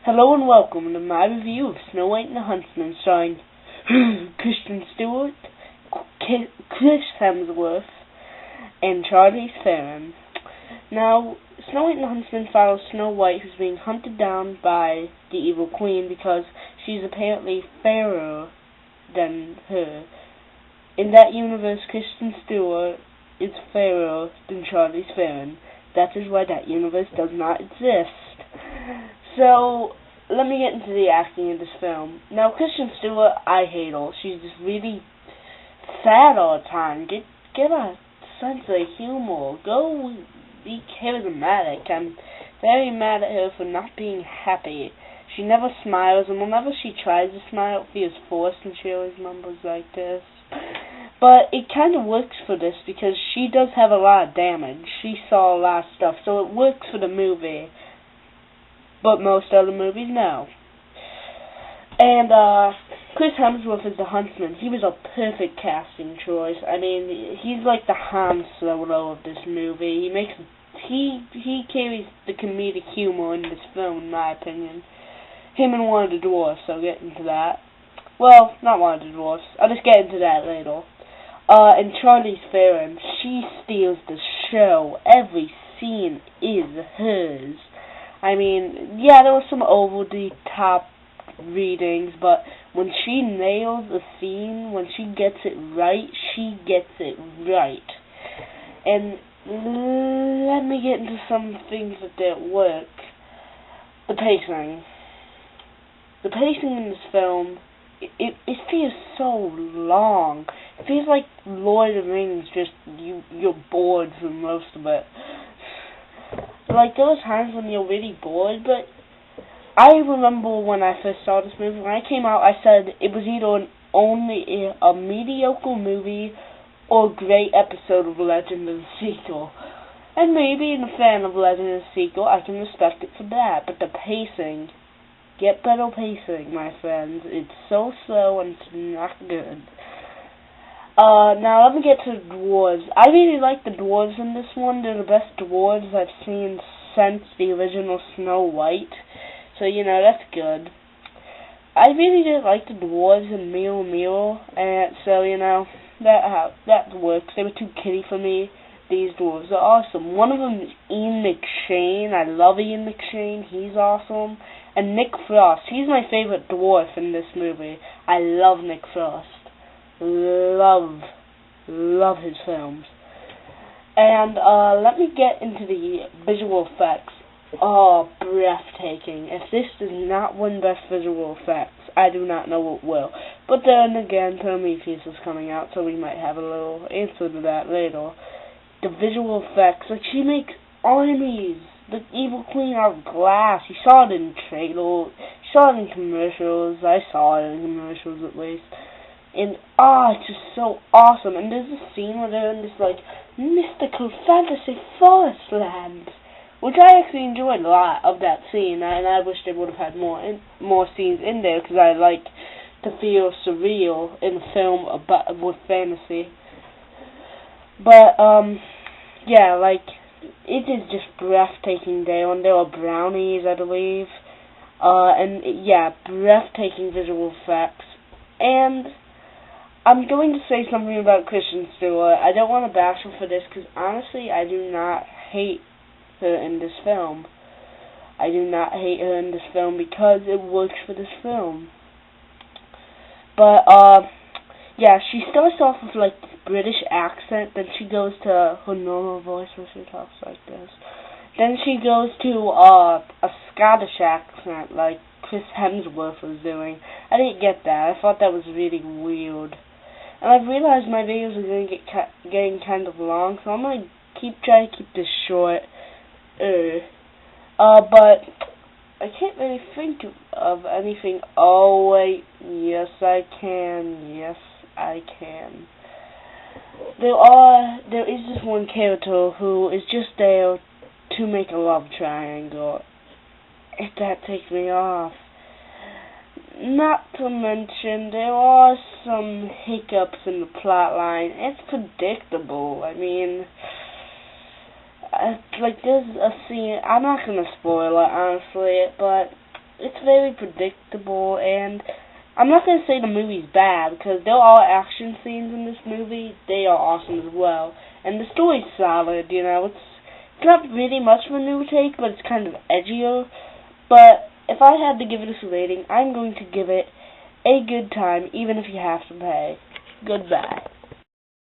Hello and welcome to my review of Snow White and the Huntsman, starring Kristen Stewart, Chris Hemsworth, and Charlize Theron. Now, Snow White and the Huntsman follows Snow White, who's being hunted down by the evil queen because she's apparently fairer than her. In that universe, Kristen Stewart is fairer than Charlize Theron. That is why that universe does not exist. So, let me get into the acting of this film. Now, Kristen Stewart, I hate her. She's just really sad all the time. Get a sense of humor. Go be charismatic. I'm very mad at her for not being happy. She never smiles, and whenever she tries to smile, it feels forced, and she always mumbles like this. But it kind of works for this because she does have a lot of damage. She saw a lot of stuff, so it works for the movie. But most other movies, no. And Chris Hemsworth is the huntsman. He was a perfect casting choice. I mean, he's like the Han Solo of this movie. He carries the comedic humor in this film, in my opinion. Him and one of the dwarfs. I'll get into that. Well, not one of the dwarfs. I'll just get into that later. And Charlize Theron, she steals the show. Every scene is hers. I mean, yeah, there were some over-the-top readings, but when she nails a scene, when she gets it right, she gets it right. And let me get into some things that didn't work. The pacing. The pacing in this film, it feels so long. It feels like Lord of the Rings, just you're bored for most of it. Like, there was times when you're really bored, but I remember when I first saw this movie, when I came out, I said it was either only a mediocre movie or a great episode of Legend of the Sequel. And maybe in a fan of Legend of the Sequel, I can respect it for that, but the pacing, get better pacing, my friends. It's so slow and it's not good. Now let me get to the dwarves. I really like the dwarves in this one. They're the best dwarves I've seen since the original Snow White. So, that's good. I really didn't like the dwarves in Mirror, and so, that works. They were too kiddie for me. These dwarves are awesome. One of them is Ian McShane. I love Ian McShane. He's awesome. And Nick Frost. He's my favorite dwarf in this movie. I love Nick Frost. Love his films. And let me get into the visual effects. Oh, breathtaking. If this does not win Best Visual Effects, I do not know what will. But then again, Prometheus is coming out, so we might have a little answer to that later. The visual effects, like, she makes armies. The evil queen out of glass. You saw it in trailers. You saw it in commercials. I saw it in commercials, at least. And, it's just so awesome. And there's a scene where they're in this, like, mystical fantasy forest land, which I actually enjoyed a lot of that scene. And I wish they would have had more scenes in there, because I like to feel surreal in a film with fantasy. But, yeah, like, it is just breathtaking there. And there are brownies, I believe. And, yeah, breathtaking visual effects. And I'm going to say something about Kristen Stewart. I don't want to bash her for this, because honestly, I do not hate her in this film. I do not hate her in this film because it works for this film. But, yeah, she starts off with, like, this British accent, then she goes to her normal voice where she talks like this. Then she goes to, a Scottish accent, like Chris Hemsworth was doing. I didn't get that. I thought that was really weird. And I've realized my videos are going to getting kind of long, so I'm going to try to keep this short. But I can't really think of anything. Oh, wait. Yes, I can. Yes, I can. There is this one character who is just there to make a love triangle. If that takes me off. Not to mention, there are some hiccups in the plot line. It's predictable. I mean, like, there's a scene, I'm not going to spoil it, honestly, but it's very predictable, and I'm not going to say the movie's bad, because there are action scenes in this movie. They are awesome as well. And the story's solid, you know. It's not really much of a new take, but it's kind of edgier. But if I had to give it a rating, I'm going to give it a good time, even if you have to pay. Goodbye.